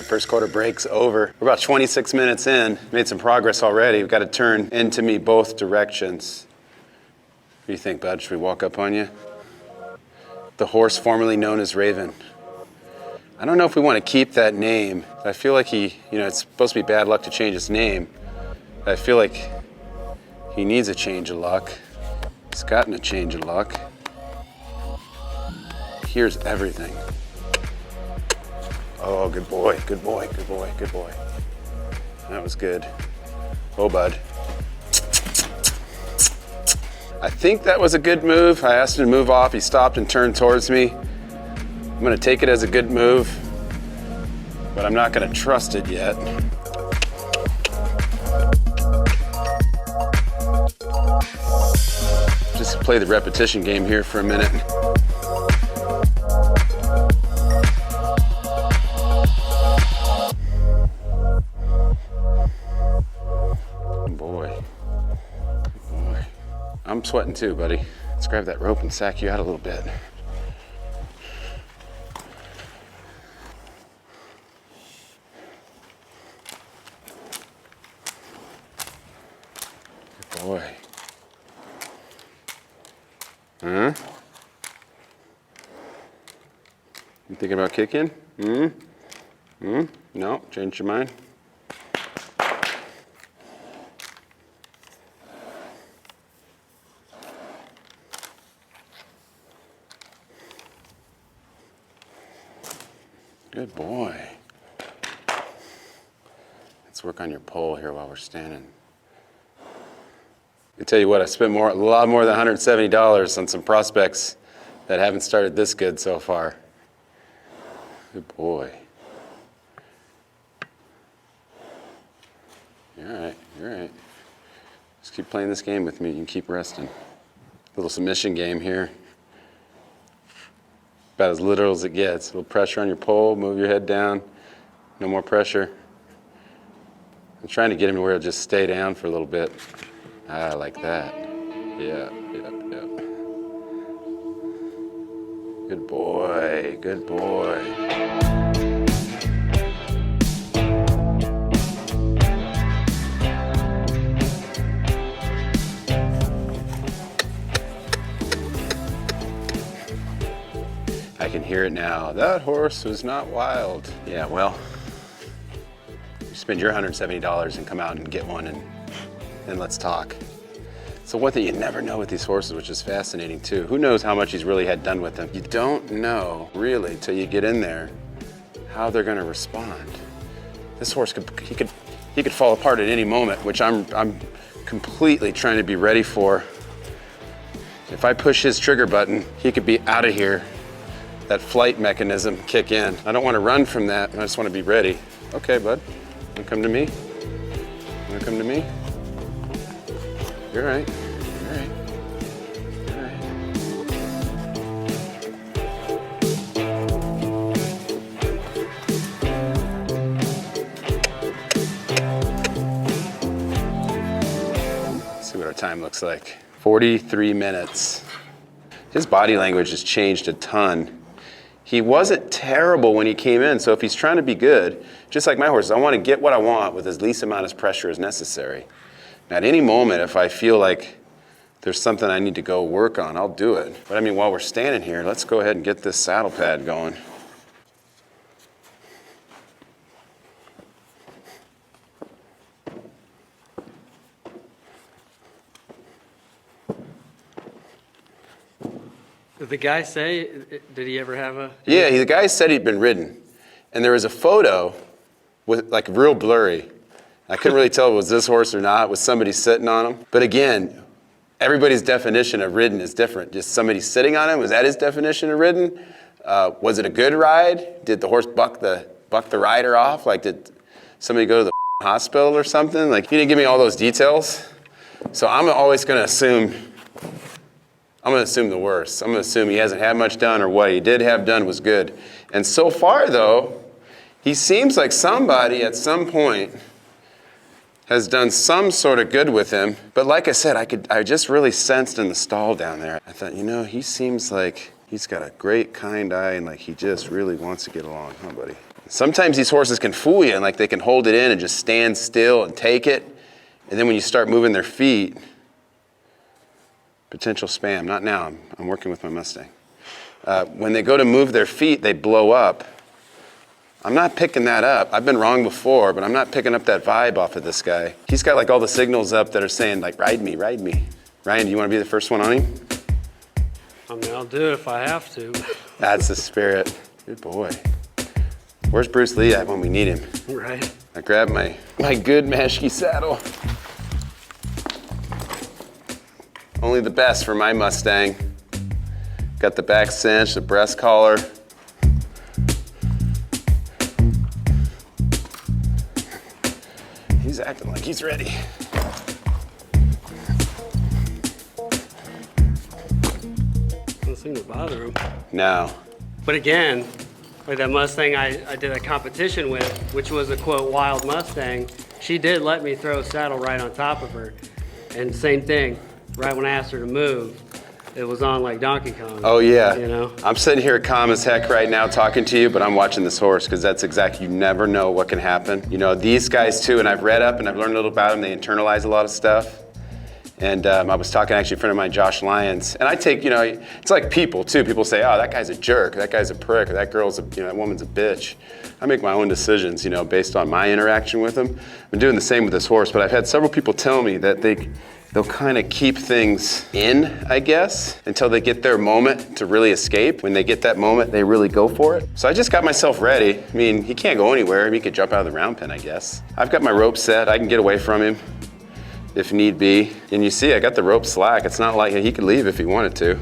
First quarter break's over. We're about 26 minutes in. Made some progress already. We've got to turn into me both directions. What do you think, bud? Should we walk up on you? The horse formerly known as Raven. I don't know if we want to keep that name. I feel like it's supposed to be bad luck to change his name. I feel like he needs a change of luck. He's gotten a change of luck. Here's everything. Oh, good boy, good boy, good boy, good boy. That was good. Oh, bud. I think that was a good move. I asked him to move off. He stopped and turned towards me. I'm gonna take it as a good move, but I'm not gonna trust it yet. Just play the repetition game here for a minute. Boy. I'm sweating too, buddy. Let's grab that rope and sack you out a little bit. Good boy. Huh? You thinking about kicking? No, change your mind. Good boy. Let's work on your pole here while we're standing. I tell you what, I spent a lot more than $170 on some prospects that haven't started this good so far. Good boy. You're all right, you're all right. Just keep playing this game with me, you can keep resting. Little submission game here. About as literal as it gets. A little pressure on your pole, move your head down. No more pressure. I'm trying to get him to where he'll just stay down for a little bit. Ah, like that. Yeah. Good boy, good boy. I can hear it now. That horse was not wild. Yeah, well, you spend your $170 and come out and get one and let's talk. So one thing you never know with these horses, which is fascinating too, who knows how much he's really had done with them? You don't know really till you get in there how they're gonna respond. This horse he could fall apart at any moment, which I'm completely trying to be ready for. If I push his trigger button, he could be out of here. That flight mechanism kick in. I don't want to run from that. I just want to be ready. Okay, bud. You wanna come to me? You wanna come to me? You're all right. You're all right. You're all right. Let's see what our time looks like. 43 minutes. His body language has changed a ton. He wasn't terrible when he came in, so if he's trying to be good, just like my horses, I want to get what I want with as least amount of pressure as necessary. At any moment, if I feel like there's something I need to go work on, I'll do it. But I mean, while we're standing here, let's go ahead and get this saddle pad going. Did the guy say, did he ever have a? Yeah, the guy said he'd been ridden. And there was a photo with like real blurry. I couldn't really tell if it was this horse or not, with somebody sitting on him. But again, everybody's definition of ridden is different. Just somebody sitting on him, was that his definition of ridden? Was it a good ride? Did the horse buck the rider off? Like did somebody go to the hospital or something? Like he didn't give me all those details. So I'm always gonna assume the worst. I'm gonna assume he hasn't had much done, or what he did have done was good. And so far though, he seems like somebody at some point has done some sort of good with him. But like I said, I just really sensed in the stall down there, I thought, he seems like he's got a great kind eye and like he just really wants to get along, huh buddy? Sometimes these horses can fool you, and like they can hold it in and just stand still and take it. And then when you start moving their feet, potential spam. Not now, I'm working with my Mustang. When they go to move their feet, they blow up. I'm not picking that up. I've been wrong before, but I'm not picking up that vibe off of this guy. He's got like all the signals up that are saying like, ride me, ride me. Ryan, do you want to be the first one on him? I mean, I'll do it if I have to. That's the spirit. Good boy. Where's Bruce Lee at when we need him? Right. I grabbed my good Mashke saddle. Only the best for my Mustang. Got the back cinch, the breast collar. He's acting like he's ready. Doesn't seem to bother him. No. But again, like that Mustang I did a competition with, which was a quote wild Mustang, she did let me throw a saddle right on top of her. And same thing, right when I asked her to move, it was on like Donkey Kong. Oh yeah. You know? I'm sitting here calm as heck right now talking to you, but I'm watching this horse because that's exactly, you never know what can happen. You know, these guys too, and I've read up and I've learned a little about them, they internalize a lot of stuff. And I was talking actually to a friend of mine, Josh Lyons, and I take, you know, it's like people too. People say, oh, that guy's a jerk, that guy's a prick, or that girl's a, you know, that woman's a bitch. I make my own decisions, you know, based on my interaction with them. I'm doing the same with this horse, but I've had several people tell me that they'll kind of keep things in, I guess, until they get their moment to really escape. When they get that moment, they really go for it. So I just got myself ready. I mean, he can't go anywhere. He could jump out of the round pen, I guess. I've got my rope set. I can get away from him if need be. And you see, I got the rope slack. It's not like he could leave if he wanted to.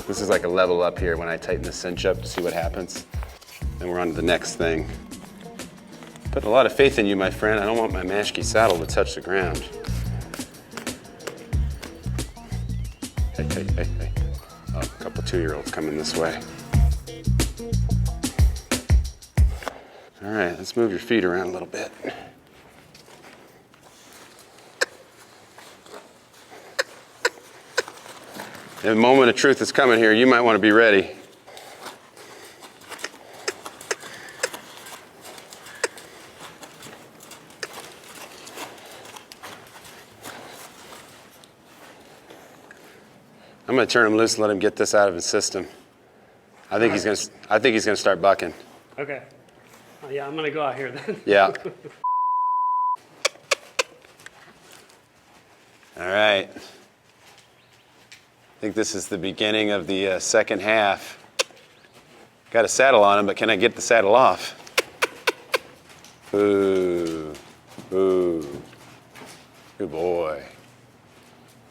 This is like a level up here when I tighten the cinch up to see what happens. Then we're on to the next thing. Putting a lot of faith in you, my friend. I don't want my Mashke saddle to touch the ground. Hey. Oh, a couple 2-year-olds coming this way. All right, let's move your feet around a little bit. The moment of truth is coming here. You might want to be ready. I'm gonna turn him loose and let him get this out of his system. I think he's gonna start bucking. Okay. Oh, yeah, I'm gonna go out here then. Yeah. All right. I think this is the beginning of the second half. Got a saddle on him, but can I get the saddle off? Ooh. Good boy.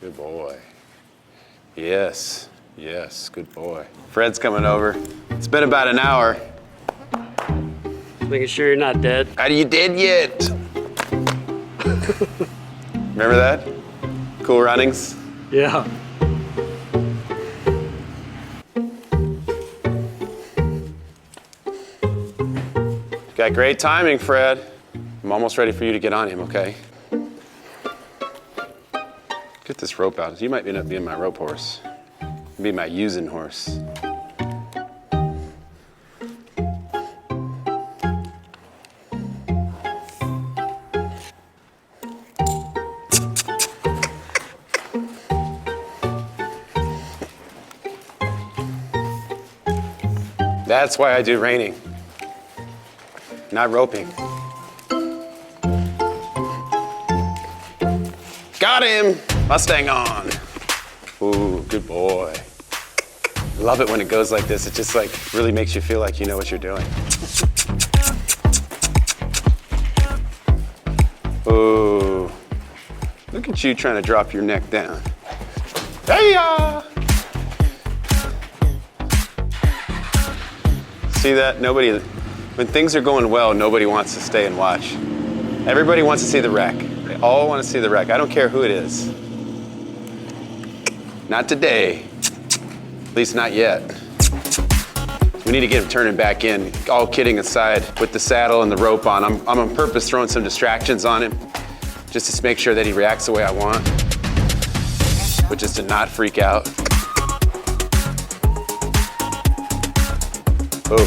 Good boy. Yes, good boy. Fred's coming over. It's been about an hour. Making sure you're not dead. Are you dead yet? Remember that? Cool Runnings? Yeah. Got great timing, Fred. I'm almost ready for you to get on him, okay? Get this rope out. You might end up being my rope horse. Be my using horse. That's why I do reining, not roping. Got him! Mustang on. Ooh, good boy. I love it when it goes like this. It just like really makes you feel like you know what you're doing. Ooh. Look at you trying to drop your neck down. Hey-ya! See that? Nobody, when things are going well, nobody wants to stay and watch. Everybody wants to see the wreck. They all want to see the wreck. I don't care who it is. Not today. At least not yet. We need to get him turning back in. All kidding aside, with the saddle and the rope on, I'm on purpose throwing some distractions on him just to make sure that he reacts the way I want, which is to not freak out. Oh.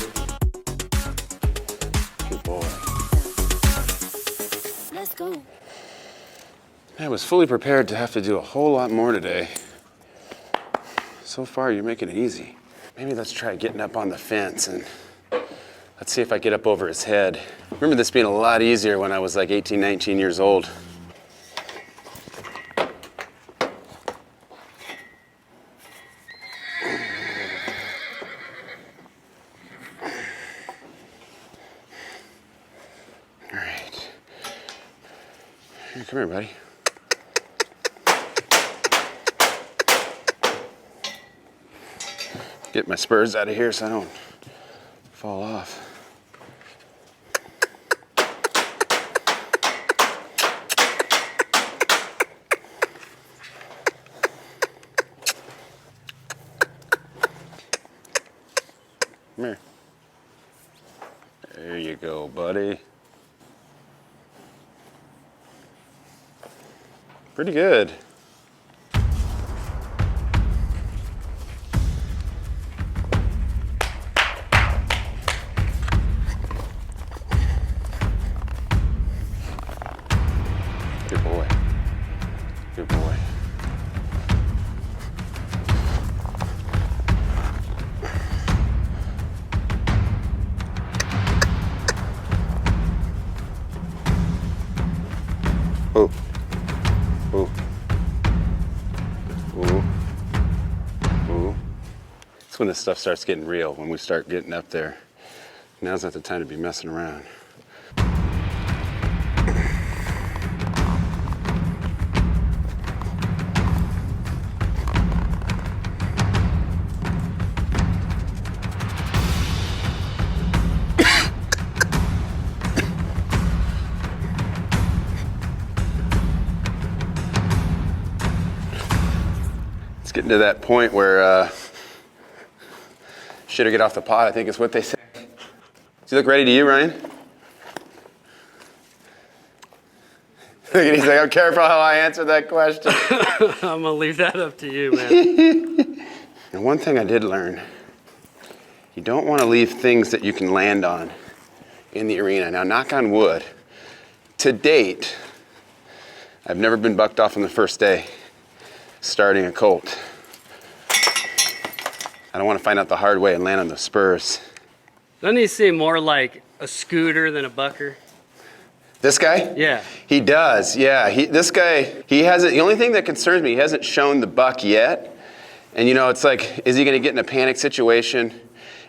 Good boy. Let's go. I was fully prepared to have to do a whole lot more today. So far, you're making it easy. Maybe let's try getting up on the fence and let's see if I get up over his head. I remember this being a lot easier when I was like 18, 19 years old. All right. Here, come here, buddy. Get my spurs out of here so I don't fall off. Come here. There you go, buddy. Pretty good. Good boy. Good boy. Oh. Oh. Oh. Oh. That's when this stuff starts getting real, when we start getting up there. Now's not the time to be messing around. It's getting to that point where shit or get off the pot, I think is what they say. Does he look ready to you, Ryan? He's like, I'm careful how I answer that question. I'm gonna leave that up to you, man. And one thing I did learn, you don't want to leave things that you can land on in the arena. Now, knock on wood, to date, I've never been bucked off on the first day starting a colt. I don't want to find out the hard way and land on the spurs. Doesn't he seem more like a scooter than a bucker? This guy? Yeah. He does, yeah. This guy, he hasn't, the only thing that concerns me, he hasn't shown the buck yet. And you know, it's like, is he gonna get in a panic situation?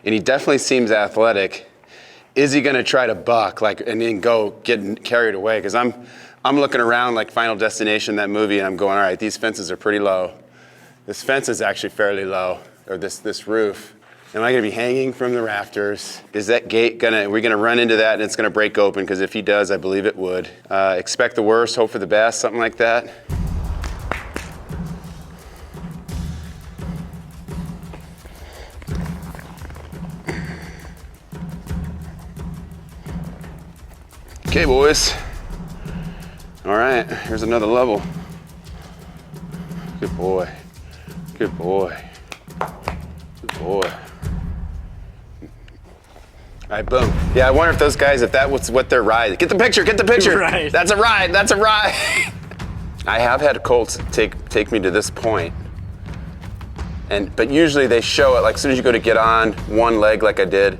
And he definitely seems athletic. Is he gonna try to buck, like, and then go get carried away? Because I'm looking around like Final Destination, that movie, and I'm going, all right, these fences are pretty low. This fence is actually fairly low, or this roof. Am I gonna be hanging from the rafters? Is that gate are we gonna run into that and it's gonna break open? Because if he does, I believe it would. Expect the worst, hope for the best, something like that. Okay, boys. All right, here's another level. Good boy. Good boy. Good boy. All right, boom. Yeah, I wonder if those guys, if that was what their ride. Get the picture, get the picture. Right. That's a ride, that's a ride. I have had Colts take me to this point. But usually they show it, like as soon as you go to get on one leg like I did,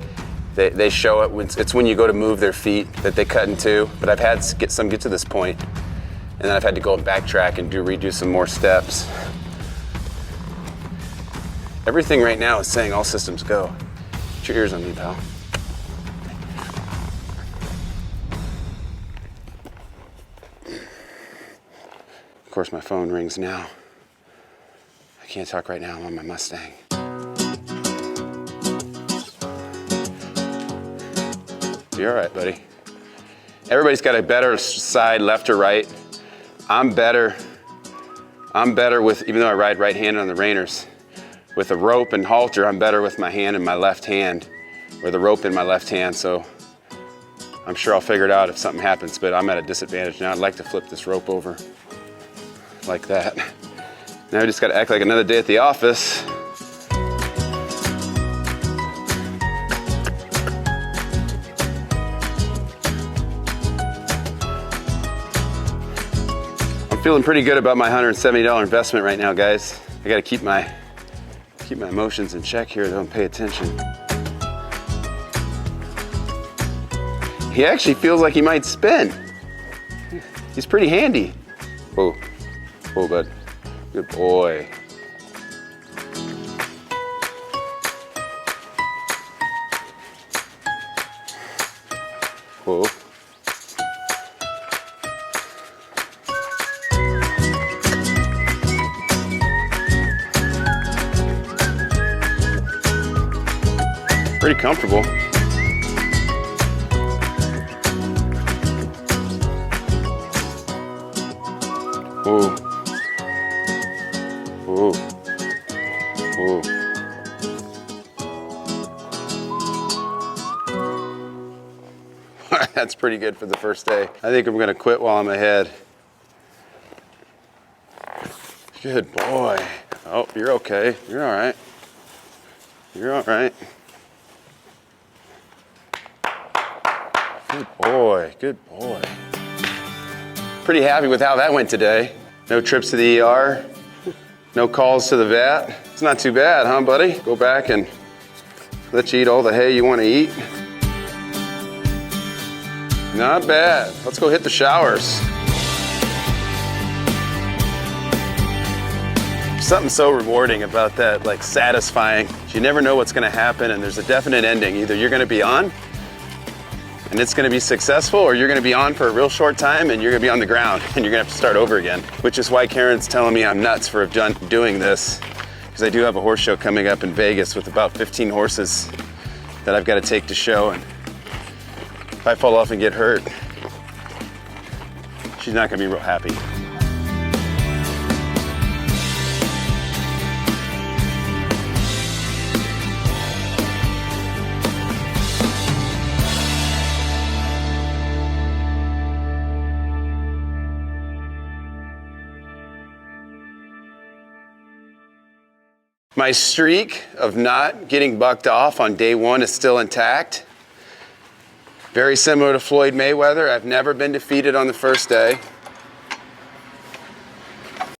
they show it. It's when you go to move their feet that they cut in two. But I've had some get to this point, and then I've had to go and backtrack and redo some more steps. Everything right now is saying all systems go. Put your ears on me, pal. Of course, my phone rings now. I can't talk right now, I'm on my Mustang. You're all right, buddy. Everybody's got a better side, left or right. I'm better with, even though I ride right-handed on the reiners, with a rope and halter, I'm better with my hand and my left hand with a rope in my left hand, so I'm sure I'll figure it out if something happens, but I'm at a disadvantage now. I'd like to flip this rope over like that. Now I just gotta act like another day at the office. I'm feeling pretty good about my $170 investment right now, guys. I gotta keep my emotions in check here though and pay attention. He actually feels like he might spin. He's pretty handy. Whoa, whoa, bud. Good boy. Whoa. Pretty comfortable. Whoa. Whoa. Whoa. That's pretty good for the first day. I think I'm gonna quit while I'm ahead. Good boy. Oh, you're okay. You're all right. You're all right. Good boy, good boy. Pretty happy with how that went today. No trips to the ER, no calls to the vet. It's not too bad, huh, buddy? Go back and let you eat all the hay you want to eat. Not bad. Let's go hit the showers. Something so rewarding about that, like satisfying. You never know what's gonna happen and there's a definite ending. Either you're gonna be on and it's gonna be successful, or you're gonna be on for a real short time and you're gonna be on the ground and you're gonna have to start over again. Which is why Karen's telling me I'm nuts for doing this, because I do have a horse show coming up in Vegas with about 15 horses that I've gotta take to show, and if I fall off and get hurt, she's not gonna be real happy. My streak of not getting bucked off on day one is still intact. Very similar to Floyd Mayweather, I've never been defeated on the first day.